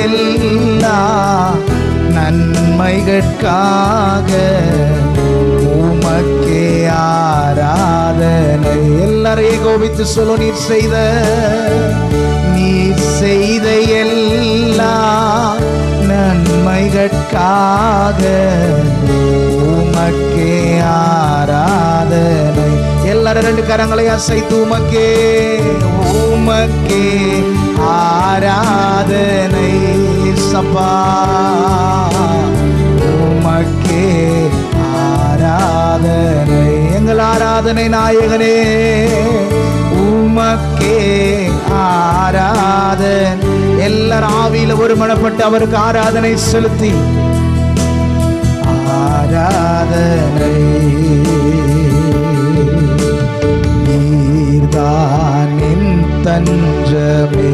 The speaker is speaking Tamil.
எல்லா நன்மைகளுக்காக உமக்கே ஆராதனை. எல்லாரும் ஏகோபித்து சொல்லு. நீர் செய்த எல்லா நன்மைகளுக்காக உமக்கே ஆராதனை. எல்லாரும் ரெண்டு கரங்களை அசைத்து உமக்கே ஆராதனை. சப்பா உமக்கே ஆராதனை. எங்கள் ஆராதனை நாயகனே உமக்கே ஆராதனை. எல்லாரும் ஆவியில ஒருமனப்பட்டு அவருக்கு ஆராதனை செலுத்தி ஆராதனை. நீர்தான் என் தஞ்சமே,